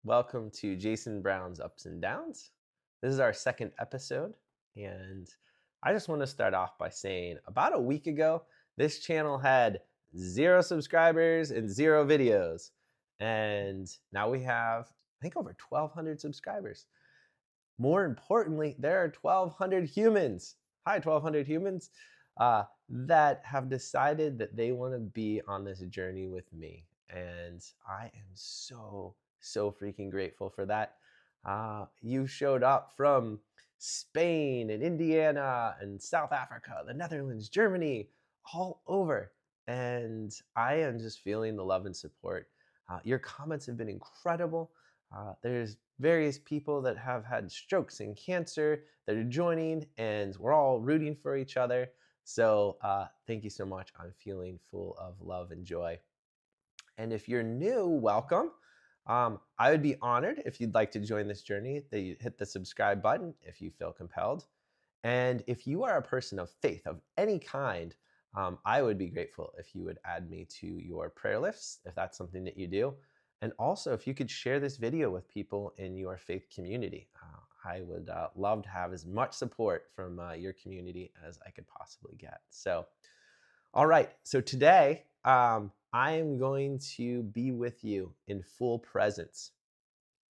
Welcome to Jason Brown's Ups and Downs. This is our second episode, and I just want to start off by saying about a week ago, this channel had 0 subscribers and 0 videos. And now we have, I think, over 1,200 subscribers. More importantly, there are 1,200 humans. Hi, 1,200 humans that have decided that they want to be on this journey with me. And I am so freaking grateful for that. You showed up from Spain and Indiana and South Africa, the Netherlands, Germany, all over. And I am just feeling the love and support. Your comments have been incredible. There's various people that have had strokes and cancer that are joining, and we're all rooting for each other. So thank you so much. I'm feeling full of love and joy. And if you're new, welcome. I would be honored if you'd like to join this journey, that you hit the subscribe button if you feel compelled. And if you are a person of faith of any kind, I would be grateful if you would add me to your prayer lists, if that's something that you do. And also, if you could share this video with people in your faith community. I would love to have as much support from your community as I could possibly get. So, all right. So today, I am going to be with you in full presence.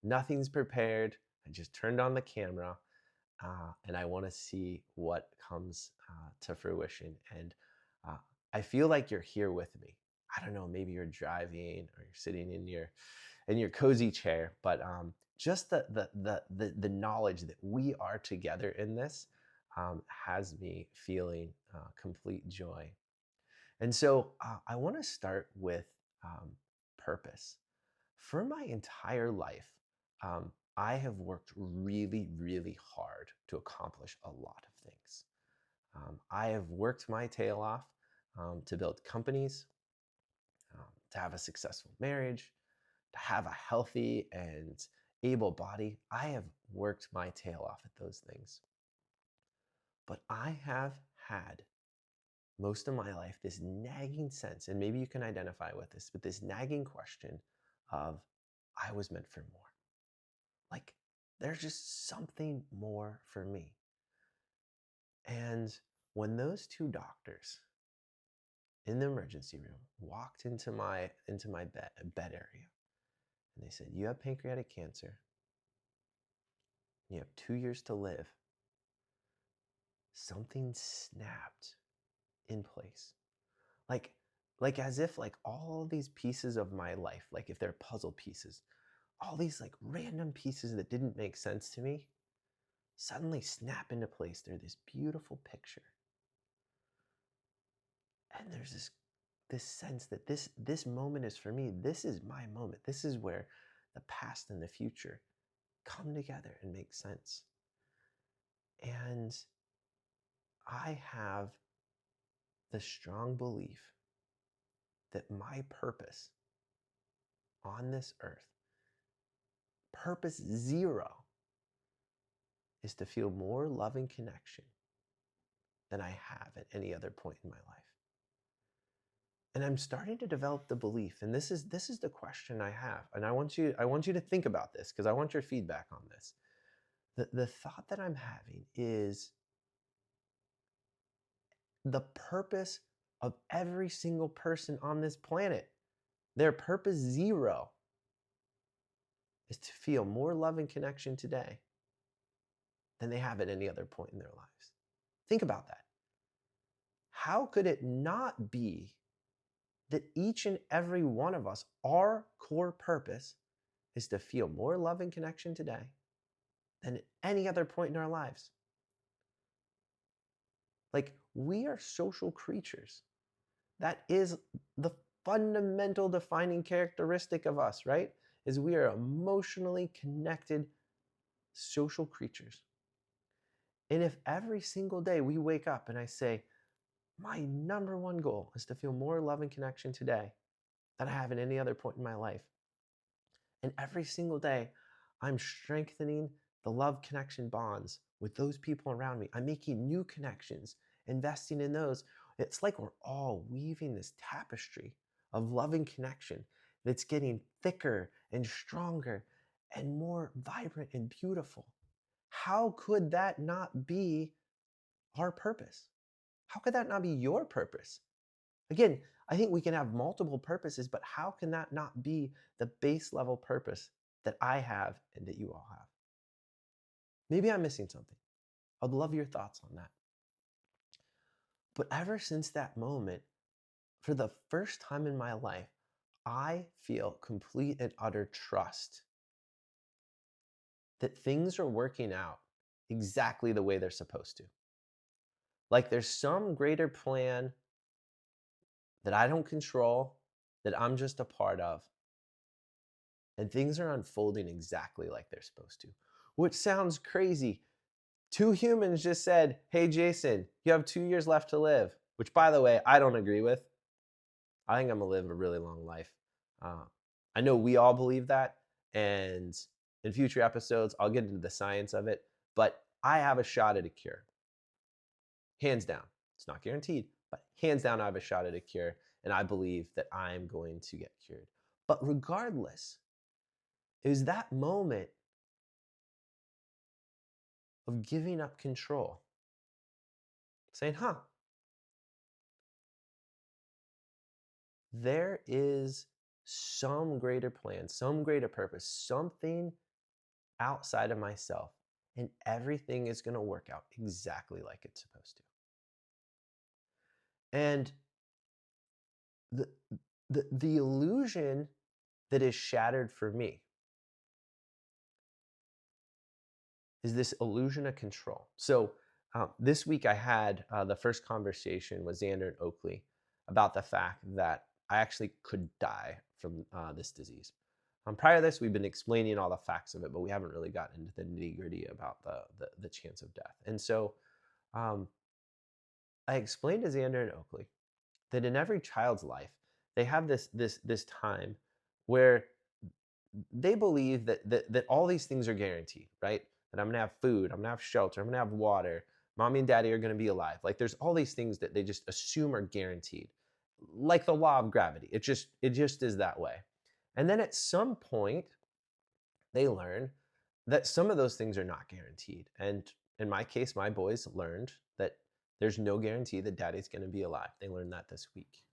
Nothing's prepared. I just turned on the camera and I want to see what comes to fruition. And I feel like you're here with me. I don't know, maybe you're driving or you're sitting in your cozy chair, but just the knowledge that we are together in this has me feeling complete joy. And so I want to start with purpose. For my entire life, I have worked really hard to accomplish a lot of things. I have worked my tail off to build companies, to have a successful marriage, to have a healthy and able body. I have worked my tail off at those things. But I have had most of my life this nagging sense, and maybe you can identify with this, but this nagging question of, I was meant for more. Like, there's just something more for me. And when those two doctors in the emergency room walked into my bed area, and they said, you have pancreatic cancer, you have 2 years to live, something snapped in place. Like, like as if like all these pieces of my life, like if they're puzzle pieces, all these like random pieces that didn't make sense to me suddenly snap into place. They're this beautiful picture. And there's this sense that this moment is for me. This is my moment. This is where the past and the future come together and make sense. And I have the strong belief that my purpose on this earth, purpose zero, is to feel more loving connection than I have at any other point in my life. And I'm starting to develop the belief, and this is the question I have, and I want you to think about this because I want your feedback on this. The thought that I'm having is the purpose of every single person on this planet. Their purpose zero is to feel more love and connection today than they have at any other point in their lives. Think about that. How could it not be that each and every one of us, our core purpose is to feel more love and connection today than at any other point in our lives? Like, we are social creatures. That is the fundamental defining characteristic of us, right? Is we are emotionally connected social creatures. And if every single day we wake up and I say, my number one goal is to feel more love and connection today than I have at any other point in my life. And every single day, I'm strengthening the love connection bonds with those people around me. I'm making new connections, investing in those. It's like we're all weaving this tapestry of loving connection that's getting thicker and stronger. and more vibrant and beautiful. How could that not be our purpose? How could that not be your purpose? Again, I think we can have multiple purposes, but how can that not be the base level purpose that I have and that you all have? Maybe I'm missing something. I'd love your thoughts on that. But ever since that moment, for the first time in my life, I feel complete and utter trust that things are working out exactly the way they're supposed to. Like there's some greater plan that I don't control, that I'm just a part of, and things are unfolding exactly like they're supposed to. Which sounds crazy. Two humans just said, hey, Jason, you have 2 years left to live, which, by the way, I don't agree with. I think I'm going to live a really long life. I know we all believe that. And in future episodes, I'll get into the science of it. But I have a shot at a cure. Hands down. It's not guaranteed, but hands down, I have a shot at a cure. And I believe that I'm going to get cured. But regardless, it was that moment of giving up control. Saying, there is some greater plan, some greater purpose, something outside of myself, and everything is going to work out exactly like it's supposed to. And the illusion that is shattered for me is this illusion of control. So this week I had the first conversation with Xander and Oakley about the fact that I actually could die from this disease. Prior to this, we've been explaining all the facts of it, but we haven't really gotten into the nitty-gritty about the chance of death. And so I explained to Xander and Oakley that in every child's life, they have this time where they believe that all these things are guaranteed, right? That I'm gonna have food, I'm gonna have shelter, I'm gonna have water, mommy and daddy are gonna be alive. Like there's all these things that they just assume are guaranteed. Like the law of gravity. It just is that way. And then at some point, they learn that some of those things are not guaranteed. And in my case, my boys learned that there's no guarantee that daddy's gonna be alive. They learned that this week.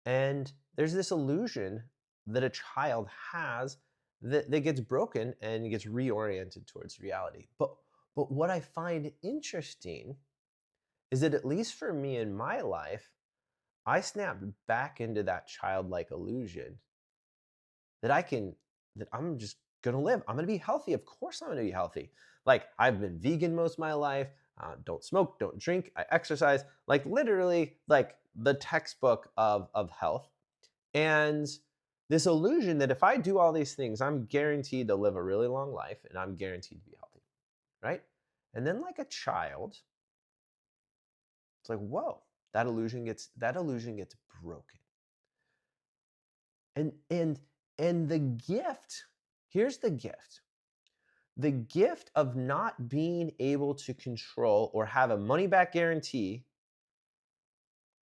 And there's this illusion that a child has that gets broken and gets reoriented towards reality. But what I find interesting is that at least for me in my life, I snapped back into that childlike illusion that I'm just gonna live. I'm gonna be healthy. Of course I'm gonna be healthy. Like I've been vegan most of my life. Don't smoke, don't drink, I exercise. Like literally like the textbook of health. And this illusion that if I do all these things, I'm guaranteed to live a really long life and I'm guaranteed to be healthy, right? And then like a child, it's like, whoa, that illusion gets broken. And the gift, here's the gift. The gift of not being able to control or have a money back guarantee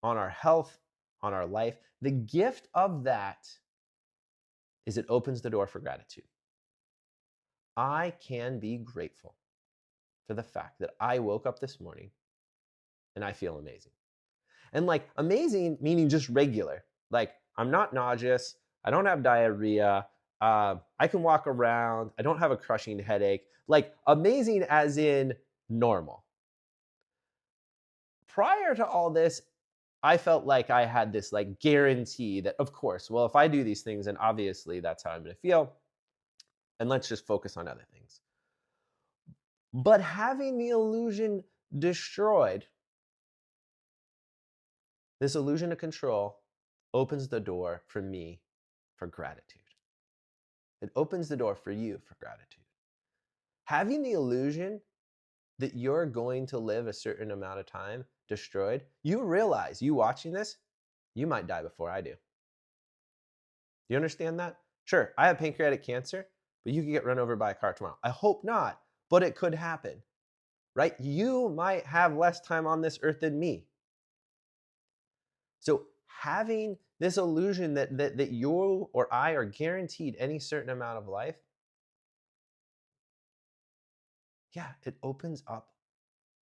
on our health, on our life, the gift of that is it opens the door for gratitude. I can be grateful for the fact that I woke up this morning and I feel amazing. And like amazing meaning just regular. Like I'm not nauseous, I don't have diarrhea, I can walk around, I don't have a crushing headache. Like amazing as in normal. Prior to all this, I felt like I had this like guarantee that, of course, well, if I do these things, then obviously that's how I'm going to feel. And let's just focus on other things. But having the illusion destroyed, this illusion of control opens the door for me for gratitude. It opens the door for you for gratitude. Having the illusion that you're going to live a certain amount of time destroyed, you realize, you watching this, you might die before I do. You understand that? Sure, I have pancreatic cancer, but you could get run over by a car tomorrow. I hope not, but it could happen, right? You might have less time on this earth than me. So having this illusion that you or I are guaranteed any certain amount of life Yeah, it opens up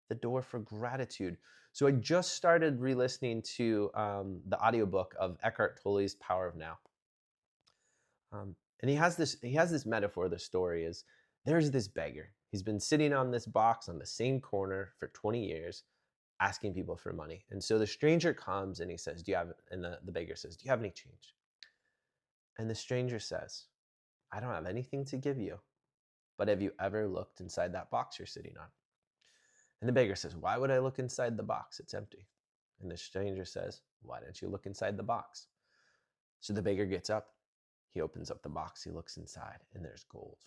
the door for gratitude. So I just started re-listening to the audiobook of Eckhart Tolle's Power of Now. And he has this metaphor. The story is, there's this beggar. He's been sitting on this box on the same corner for 20 years, asking people for money. And so the stranger comes and he says, "Do you have?" And the beggar says, "Do you have any change?" And the stranger says, "I don't have anything to give you, but have you ever looked inside that box you're sitting on?" And the beggar says, "Why would I look inside the box? It's empty." And the stranger says, "Why don't you look inside the box?" So the beggar gets up, he opens up the box, he looks inside, and there's gold.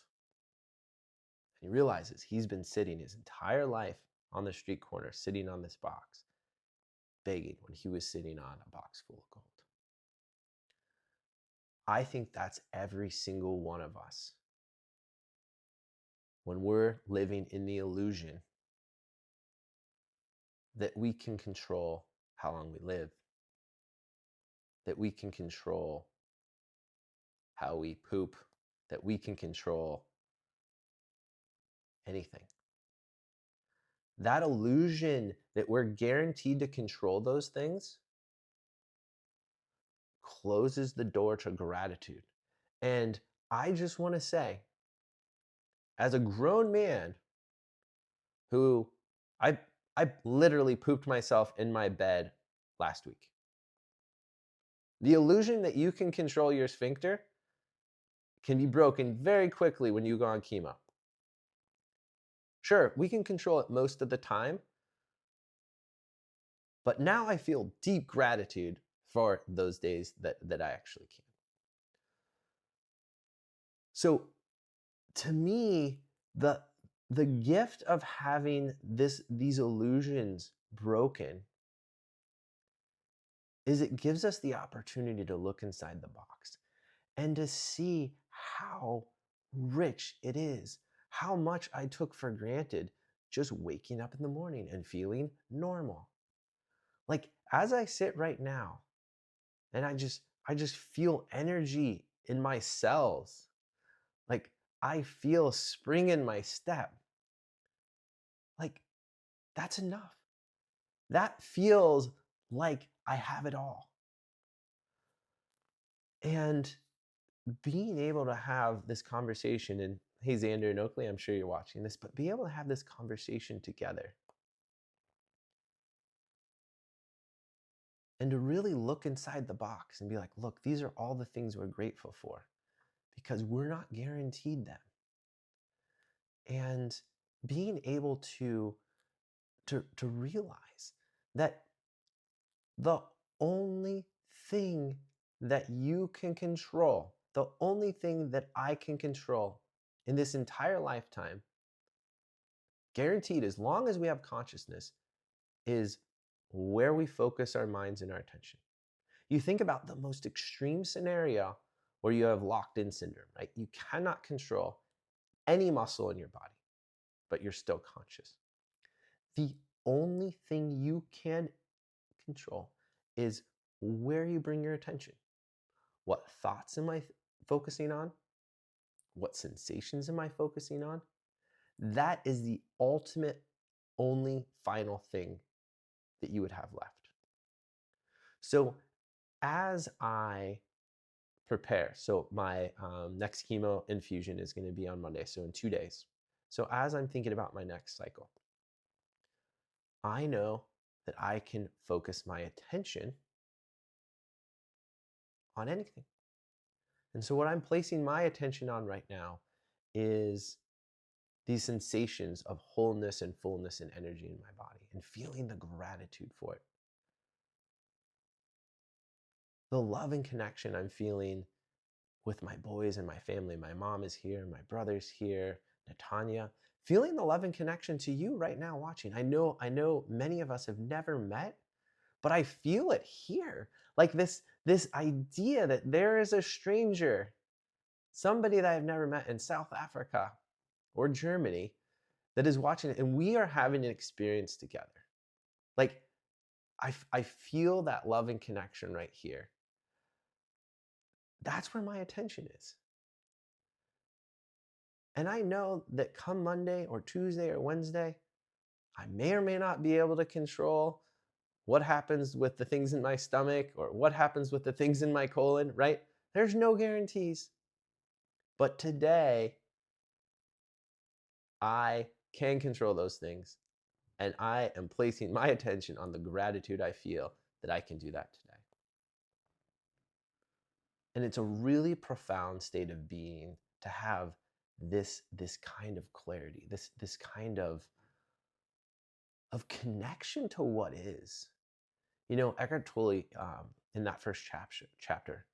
And he realizes he's been sitting his entire life on the street corner, sitting on this box, begging when he was sitting on a box full of gold. I think that's every single one of us. When we're living in the illusion that we can control how long we live, that we can control how we poop, that we can control anything. That illusion that we're guaranteed to control those things closes the door to gratitude. And I just want to say, as a grown man who I I literally pooped myself in my bed last week. The illusion that you can control your sphincter can be broken very quickly when you go on chemo. Sure, we can control it most of the time, but now I feel deep gratitude for those days that I actually can. So to me, the the gift of having these illusions broken is it gives us the opportunity to look inside the box and to see how rich it is, how much I took for granted just waking up in the morning and feeling normal. Like as I sit right now and I just feel energy in my cells. Like I feel spring in my step. Like that's enough. That feels like I have it all. And being able to have this conversation, and hey, Xander and Oakley, I'm sure you're watching this, but be able to have this conversation together and to really look inside the box and be like, look, these are all the things we're grateful for because we're not guaranteed them. And being able to realize that the only thing that you can control, the only thing that I can control in this entire lifetime, guaranteed as long as we have consciousness, is where we focus our minds and our attention. You think about the most extreme scenario where you have locked in syndrome, right? You cannot control any muscle in your body, but you're still conscious. The only thing you can control is where you bring your attention. What thoughts am I focusing on? What sensations am I focusing on? That is the ultimate, only final thing that you would have left. So as I prepare, so my next chemo infusion is going to be on Monday, so in 2 days. So as I'm thinking about my next cycle, I know that I can focus my attention on anything. And so what I'm placing my attention on right now is these sensations of wholeness and fullness and energy in my body and feeling the gratitude for it. The love and connection I'm feeling with my boys and my family. My mom is here, my brother's here, Natanya. Feeling the love and connection to you right now watching. I know many of us have never met, but I feel it here. Like this idea that there is a stranger, somebody that I've never met in South Africa or Germany that is watching it, and we are having an experience together. Like I feel that love and connection right here. That's where my attention is. And I know that come Monday or Tuesday or Wednesday, I may or may not be able to control what happens with the things in my stomach or what happens with the things in my colon, right? There's no guarantees. But today, I can control those things. And I am placing my attention on the gratitude I feel that I can do that today. And it's a really profound state of being to have this kind of clarity, this kind of connection to what is. You know, Eckhart Tolle, in that first chapter,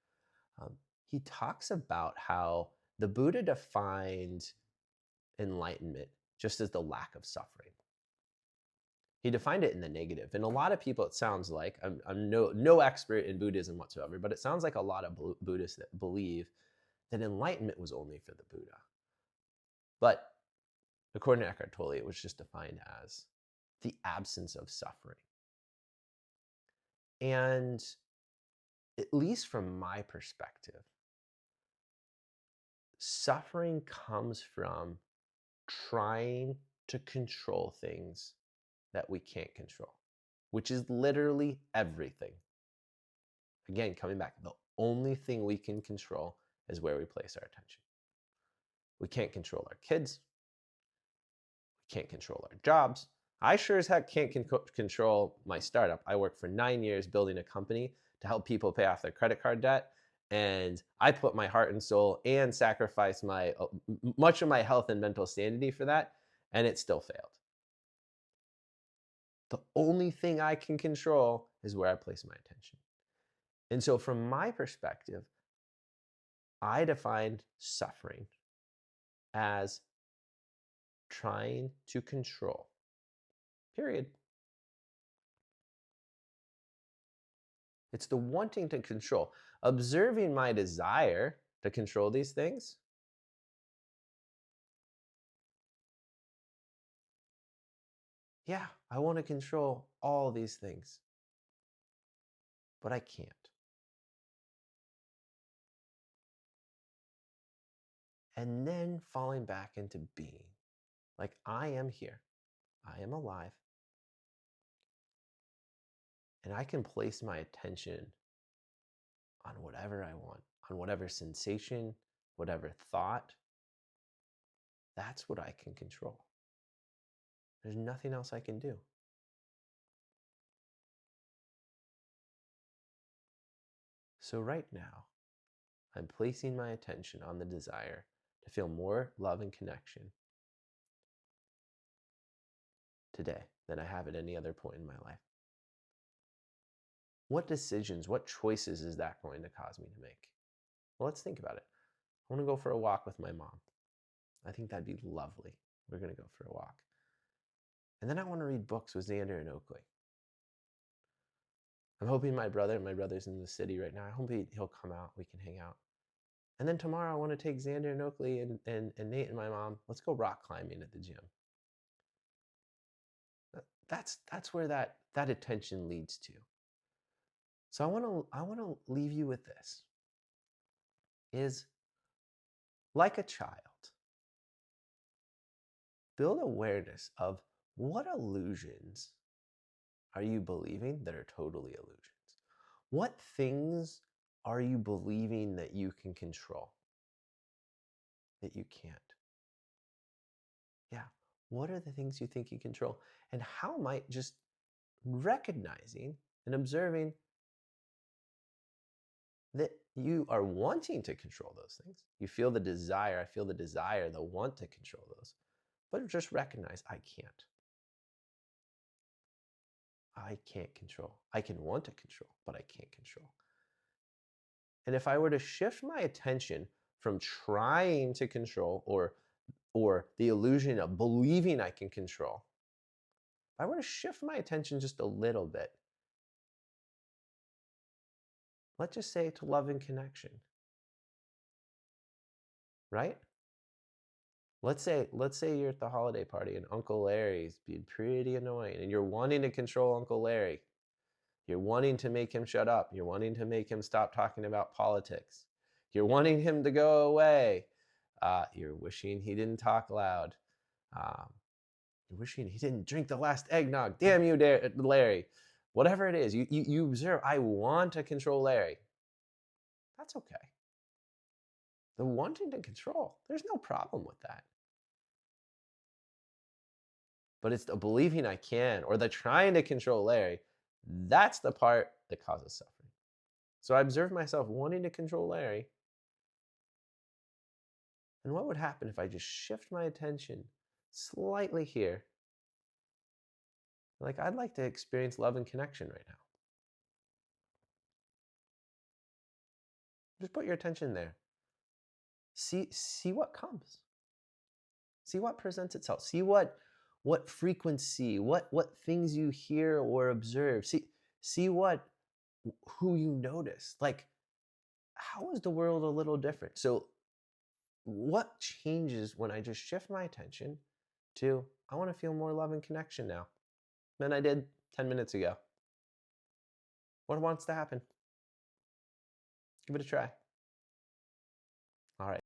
um, he talks about how the Buddha defined enlightenment just as the lack of suffering. He defined it in the negative. And a lot of people, it sounds like, I'm no expert in Buddhism whatsoever, but it sounds like a lot of Buddhists that believe that enlightenment was only for the Buddha. But according to Eckhart Tolle, it was just defined as the absence of suffering. And at least from my perspective, suffering comes from trying to control things that we can't control, which is literally everything. Again, coming back, the only thing we can control is where we place our attention. We can't control our kids. We can't control our jobs. I sure as heck can't control my startup. I worked for 9 years building a company to help people pay off their credit card debt. And I put my heart and soul and sacrificed much of my health and mental sanity for that, and it still failed. The only thing I can control is where I place my attention. And so from my perspective, I defined suffering as trying to control, period. It's the wanting to control. Observing my desire to control these things, yeah, I want to control all these things, but I can't. And then falling back into being. Like, I am here, I am alive, and I can place my attention on whatever I want, on whatever sensation, whatever thought. That's what I can control. There's nothing else I can do. So right now, I'm placing my attention on the desire to feel more love and connection today than I have at any other point in my life. What decisions, what choices is that going to cause me to make? Well, let's think about it. I want to go for a walk with my mom. I think that'd be lovely. We're going to go for a walk. And then I want to read books with Xander and Oakley. I'm hoping my brother's in the city right now. I hope he'll come out. We can hang out. And then tomorrow I want to take Xander and Oakley and Nate and my mom. Let's go rock climbing at the gym. That's where that attention leads to. So I want to leave you with this. Is like a child, build awareness of what illusions are you believing that are totally illusions? What things are you believing that you can control that you can't? Yeah. What are the things you think you control? And how might just recognizing and observing that you are wanting to control those things. You feel the desire. I feel the desire, the want to control those. But just recognize I can't. I can't control. I can want to control, but I can't control. And if I were to shift my attention from trying to control or the illusion of believing I can control, if I were to shift my attention just a little bit, let's just say to love and connection, right? Let's say you're at the holiday party and Uncle Larry's being pretty annoying and you're wanting to control Uncle Larry. You're wanting to make him shut up. You're wanting to make him stop talking about politics. You're wanting him to go away. You're wishing he didn't talk loud. Um, you're wishing he didn't drink the last eggnog. Damn you, Larry. Whatever it is, you observe, I want to control Larry. That's okay. The wanting to control, there's no problem with that. But it's the believing I can or the trying to control Larry. That's the part that causes suffering. So I observed myself wanting to control Larry. And what would happen if I just shift my attention slightly here? Like, I'd like to experience love and connection right now. Just put your attention there. See what comes. See what presents itself. See what frequency, what things you hear or observe. See who you notice. Like, how is the world a little different? So what changes when I just shift my attention to, I want to feel more love and connection now than I did 10 minutes ago? What wants to happen? Give it a try. All right.